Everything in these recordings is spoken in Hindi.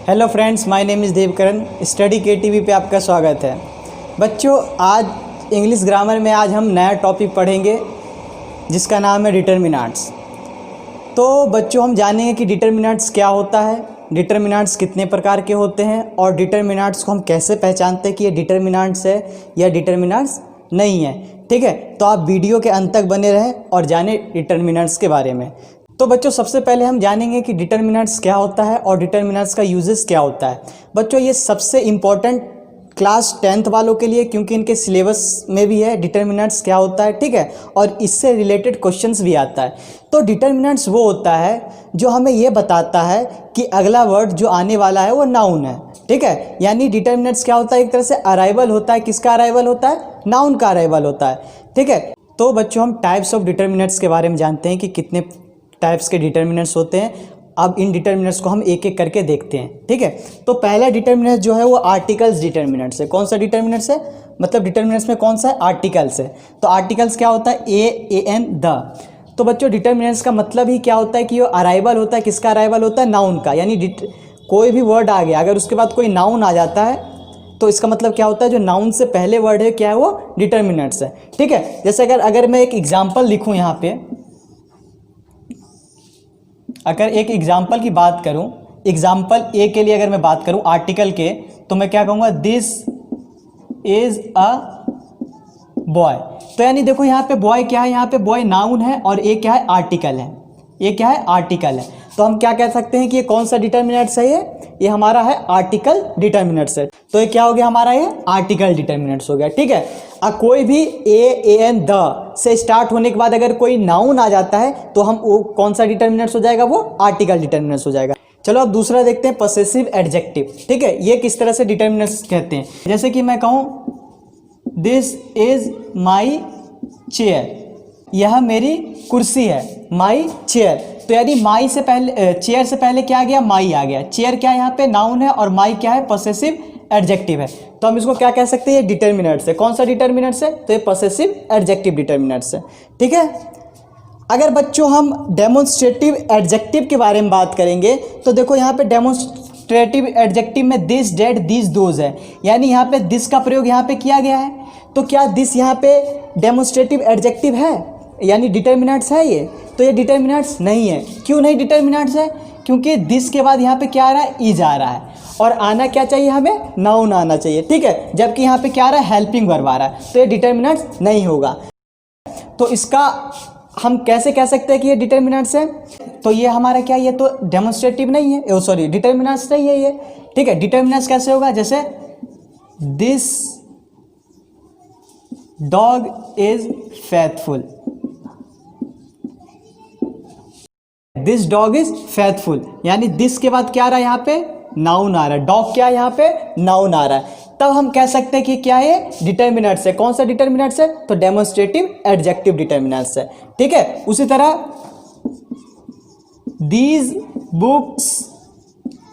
Hello friends, my name is Devkaran. Study KTV पे आपका स्वागत है। बच्चों, आज इंग्लिश ग्रामर में आज हम नया टॉपिक पढ़ेंगे जिसका नाम है डिटर्मिनेंट्स। तो बच्चों, हम जानेंगे कि डिटर्मिनेंट्स क्या होता है, डिटर्मिनेंट्स कितने प्रकार के होते हैं और डिटर्मिनेंट्स को हम कैसे पहचानते हैं कि ये डिटर्मिनेंट्स है या डिटर्मिनेंट्स नहीं है। ठीक है, तो आप वीडियो के अंत तक बने रहें और जानें डिटर्मिनेंट्स के बारे में। तो बच्चों, सबसे पहले हम जानेंगे कि डिटर्मिनेंट्स क्या होता है और डिटर्मिनेंट्स का यूजेस क्या होता है। बच्चों, ये सबसे इम्पॉर्टेंट क्लास 10th वालों के लिए, क्योंकि इनके सिलेबस में भी है डिटर्मिनेंट्स क्या होता है। ठीक है, और इससे रिलेटेड क्वेश्चंस भी आता है। तो डिटर्मिनेंट्स वो होता है जो हमें ये बताता है कि अगला वर्ड जो आने वाला है वो नाउन है। ठीक है, यानी डिटर्मिनेंट्स क्या होता है, एक तरह से अराइवल होता है। किसका अराइवल होता है? नाउन का अराइवल होता है। ठीक है, तो बच्चों, हम टाइप्स ऑफ डिटर्मिनेंट्स के बारे में जानते हैं कि कितने टाइप्स के डिटर्मिनेंट्स होते हैं। अब इन डिटर्मिनेंट्स को हम एक एक करके देखते हैं। ठीक है, तो पहला डिटर्मिनेंट जो है वो आर्टिकल्स डिटर्मिनेंट्स है। कौन सा डिटर्मिनेंट्स है? मतलब डिटर्मिनेंट्स में कौन सा है? आर्टिकल्स है। तो आर्टिकल्स क्या होता है? AN the. तो बच्चों, डिटर्मिनेंट्स का मतलब ही क्या होता है कि वो अराइवल होता है। किसका अराइवल होता है? नाउन का। यानी कोई भी वर्ड आ गया, अगर उसके बाद कोई नाउन आ जाता है तो इसका मतलब क्या होता है, जो नाउन से पहले वर्ड है क्या है वो डिटर्मिनेंट्स है। ठीक है, जैसे अगर मैं एक एग्जाम्पल लिखूँ यहाँ पे, अगर एक एग्जाम्पल की बात करूं, एग्जाम्पल ए के लिए अगर मैं बात करूं आर्टिकल के, तो मैं क्या कहूँगा? This is a boy. तो यानी देखो यहाँ पे बॉय क्या है, यहाँ पे बॉय नाउन है और ए क्या है? आर्टिकल है। ये क्या है? आर्टिकल है। तो हम क्या कह सकते हैं कि ये कौन सा डिटर्मिनेंट्स है? ये हमारा है आर्टिकल डिटर्मिनेंट्स है। तो ये क्या हो गया हमारा? ये आर्टिकल डिटर्मिनेंट्स हो गया। ठीक है, कोई भी AN द से स्टार्ट होने के बाद अगर कोई नाउन आ जाता है तो हम वो कौन सा डिटर्मिनेंट्स हो जाएगा? वो आर्टिकल डिटर्मिनेंट्स हो जाएगा। चलो अब दूसरा देखते हैं, पॉसेसिव एडजेक्टिव। ठीक है, ये किस तरह से डिटर्मिनेंट्स कहते हैं। जैसे कि मैं कहूँ दिस इज माई चेयर, यह मेरी कुर्सी है। माई चेयर, तो यानी माई से पहले, चेयर से पहले क्या आ गया? माई आ गया। चेयर क्या है यहाँ पे? नाउन है और माई क्या है? पॉसेसिव एडजेक्टिव है। तो हम इसको क्या कह सकते हैं? ये डिटर्मिनेंट्स है। कौन सा डिटर्मिनेंट्स है? तो ये पॉसेसिव एडजेक्टिव डिटर्मिनेंट्स है। ठीक है, अगर बच्चों हम डेमोन्स्ट्रेटिव एडजेक्टिव के बारे में बात करेंगे तो देखो यहाँ पे डेमोन्स्ट्रेटिव एडजेक्टिव में दिस, डेट, दिस, दोज है। यानी यहाँ पे दिस का प्रयोग यहाँ पे किया गया है। तो क्या दिस यहाँ पे डेमोन्स्ट्रेटिव एडजेक्टिव है, यानी डिटर्मिनेंट्स है ये? तो ये डिटर्मिनेंट्स नहीं है। क्यों नहीं डिटर्मिनेंट्स है? क्योंकि दिस के बाद यहाँ पे क्या आ रहा है? इज आ रहा है, और आना क्या चाहिए हमें? नाउन आना चाहिए। ठीक है, जबकि यहाँ पे क्या आ रहा है? हेल्पिंग वर्ब आ रहा है। तो ये डिटर्मिनेंट्स नहीं होगा। तो इसका हम कैसे कह सकते हैं कि ये डिटर्मिनेंट्स है? तो ये हमारा क्या, ये तो डेमोन्स्ट्रेटिव नहीं है, सॉरी डिटर्मिनेंट्स नहीं है ये। ठीक है, डिटर्मिनेंट्स कैसे होगा? जैसे this dog is faithful, this dog is faithful, यानी दिस के बाद क्या आ रहा है? यहाँ पे नाउन आ रहा है। डॉग क्या है? यहाँ पे नाउन आ रहा है। तब हम कह सकते हैं कि क्या है? डिटर्मिनेंट्स है। कौन सा डिटर्मिनेंट्स है? तो डेमोन्स्ट्रेटिव एडजेक्टिव डिटर्मिनेंट्स है। ठीक है, उसी तरह these books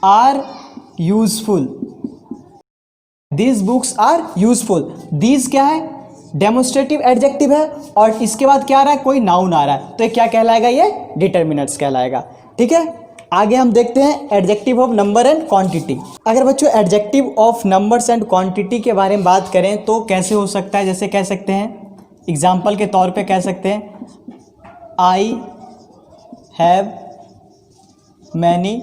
are useful, these books are useful. These क्या है? डेमोन्स्ट्रेटिव एडजेक्टिव है और इसके बाद क्या आ रहा है? कोई नाउन आ रहा है। तो ये क्या कहलाएगा? ये डिटर्मिनेंट्स कहलाएगा। ठीक है, आगे हम देखते हैं adjective of number and quantity. अगर बच्चों adjective of numbers and quantity के बारे में बात करें तो कैसे हो सकता है? जैसे कह सकते हैं, एग्जाम्पल के तौर पे कह सकते हैं आई हैव मैनी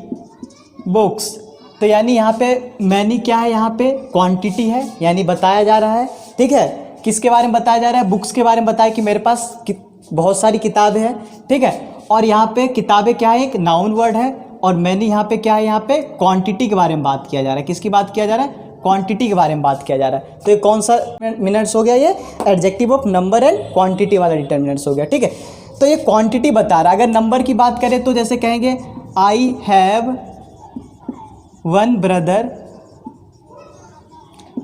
बुक्स। तो यानी यहाँ पे मैनी क्या है? यहाँ पे क्वांटिटी है, यानी बताया जा रहा है। ठीक है, किसके बारे में बताया जा रहा है? बुक्स के बारे में बताया कि मेरे पास बहुत सारी किताबें हैं। ठीक है, और यहाँ पे किताबें क्या है? एक नाउन वर्ड है, और मैंने यहाँ पे क्या है? यहाँ पे क्वांटिटी के बारे में बात किया जा रहा है। किसकी बात किया जा रहा है? क्वांटिटी के बारे में बात किया जा रहा है। तो ये कौन सा मिनट्स हो गया? ये adjective of number and quantity वाला डिटर्मिनेंट्स हो गया। ठीक है, तो ये क्वांटिटी बता रहा है। अगर नंबर की बात करें तो जैसे कहेंगे I have one brother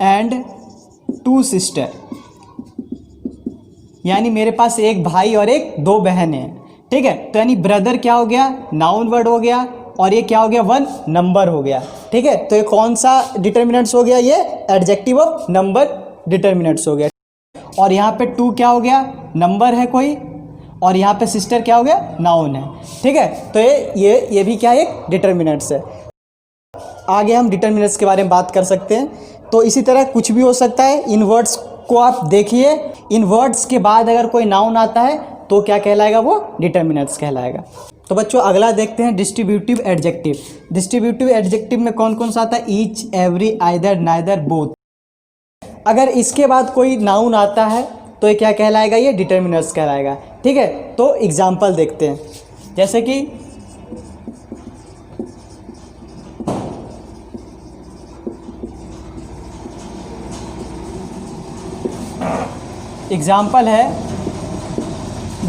and 2 sister, यानी मेरे पास एक भाई और एक 2 बहन हैं। ठीक है, तो यानी ब्रदर क्या हो गया? नाउन वर्ड हो गया, और ये क्या हो गया? वन नंबर हो गया। ठीक है, तो ये कौन सा डिटर्मिनेंट्स हो गया? ये एडजेक्टिव ऑफ नंबर डिटर्मिनेंट्स हो गया। और यहाँ पे 2 क्या हो गया? नंबर है कोई, और यहाँ पे सिस्टर क्या हो गया? नाउन है। ठीक है, तो ये भी क्या है? एक डिटर्मिनेंट्स है। आगे हम डिटर्मिनर्स के बारे में बात कर सकते हैं। तो इसी तरह कुछ भी हो सकता है। इन वर्ड्स को आप देखिए, इन वर्ड्स के बाद अगर कोई नाउन आता है तो क्या कहलाएगा, वो डिटर्मिनर्स कहलाएगा। तो बच्चों अगला देखते हैं डिस्ट्रीब्यूटिव एडजेक्टिव। डिस्ट्रीब्यूटिव एडजेक्टिव में कौन कौन सा आता है, each, every, either, neither, both. अगर इसके बाद कोई नाउन आता है तो ये क्या कहलाएगा, ये डिटर्मिनर्स कहलाएगा। ठीक है, तो एग्जाम्पल देखते हैं। जैसे कि एग्जाम्पल है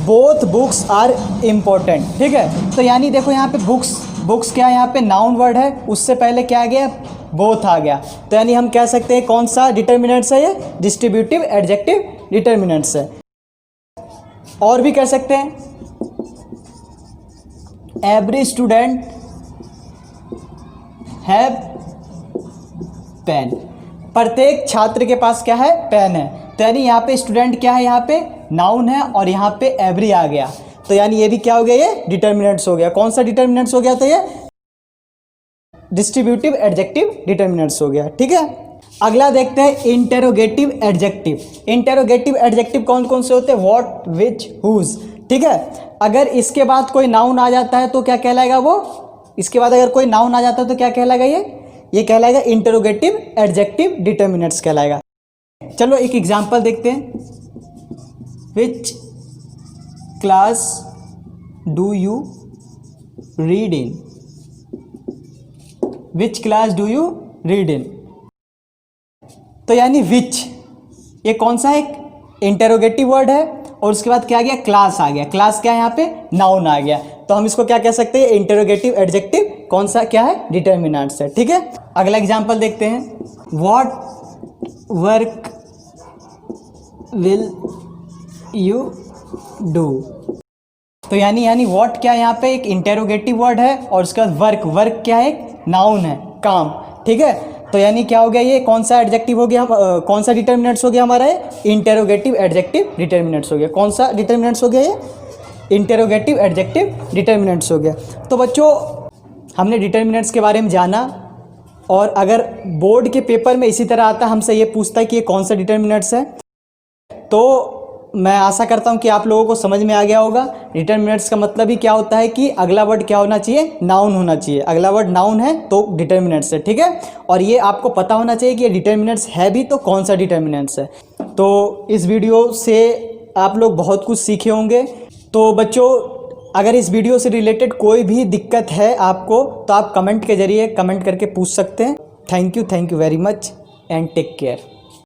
बोथ बुक्स आर इम्पोर्टेंट। ठीक है, तो यानी देखो यहाँ पे बुक्स क्या है, यहाँ पे नाउन वर्ड है, उससे पहले क्या आ गया, बोथ आ गया। तो यानी हम कह सकते हैं कौन सा डिटर्मिनेंट्स है, ये डिस्ट्रीब्यूटिव एडजेक्टिव डिटर्मिनेंट्स है। और भी कर सकते हैं, एवरी स्टूडेंट हैव पेन। प्रत्येक छात्र के पास क्या है, पेन है। तो यानी यहाँ पे स्टूडेंट क्या है, यहाँ पे नाउन है और यहाँ पे एवरी आ गया। तो यानी ये भी क्या हो गया, ये डिटर्मिनेंट्स हो गया। कौन सा डिटर्मिनेंट्स हो गया, तो ये डिस्ट्रीब्यूटिव एडजेक्टिव डिटर्मिनेंट्स हो गया। ठीक है, अगला देखते हैं इंटेरोगेटिव एडजेक्टिव। इंटेरोगेटिव एडजेक्टिव कौन कौन से होते हैं, व्हाट, विच, हुज। ठीक है, अगर इसके बाद कोई नाउन आ जाता है तो क्या कहलाएगा वो, इसके बाद अगर कोई नाउन आ जाता है तो क्या कहलाएगा, ये कहलाएगा इंटेरोगेटिव एडजेक्टिव डिटर्मिनेंट्स कहलाएगा। चलो एक एग्जांपल देखते हैं। Which class do you read in. Which class do you read in. तो यानी विच, ये कौन सा एक इंटेरोगेटिव वर्ड है और उसके बाद क्या आ गया, क्लास आ गया। क्लास क्या है, यहाँ पे नाउन आ गया। तो हम इसको क्या कह सकते हैं, इंटेरोगेटिव एडजेक्टिव कौन सा क्या है, डिटर्मिनेंट्स है। ठीक है, अगला एग्जांपल देखते हैं। What work will you do. तो यानी व्हाट क्या है, यहाँ पे एक इंटेरोगेटिव वर्ड है और उसके बाद वर्क क्या है, एक नाउन है, काम। ठीक है, तो यानी क्या हो गया, ये कौन सा एडजेक्टिव हो गया, कौन सा डिटर्मिनेंट्स हो गया हमारा, ये इंटेरोगेटिव एडजेक्टिव डिटर्मिनेंट्स हो गया। कौन सा डिटर्मिनेंट्स हो गया, ये इंटेरोगेटिव एडजेक्टिव डिटर्मिनेंट्स हो गया। तो बच्चों हमने डिटर्मिनेंट्स के बारे में जाना, और अगर बोर्ड के पेपर में इसी तरह आता, हमसे ये पूछता है कि ये कौन सा डिटर्मिनेंट्स है, तो मैं आशा करता हूँ कि आप लोगों को समझ में आ गया होगा। डिटर्मिनेंट्स का मतलब ही क्या होता है कि अगला वर्ड क्या होना चाहिए, नाउन होना चाहिए। अगला वर्ड नाउन है तो डिटर्मिनेंट्स है। ठीक है, और ये आपको पता होना चाहिए कि ये डिटर्मिनेंट्स है भी तो कौन सा डिटर्मिनेंट्स है। तो इस वीडियो से आप लोग बहुत कुछ सीखे होंगे। तो बच्चों अगर इस वीडियो से रिलेटेड कोई भी दिक्कत है आपको, तो आप कमेंट के ज़रिए कमेंट करके पूछ सकते हैं। Thank you very much and take care.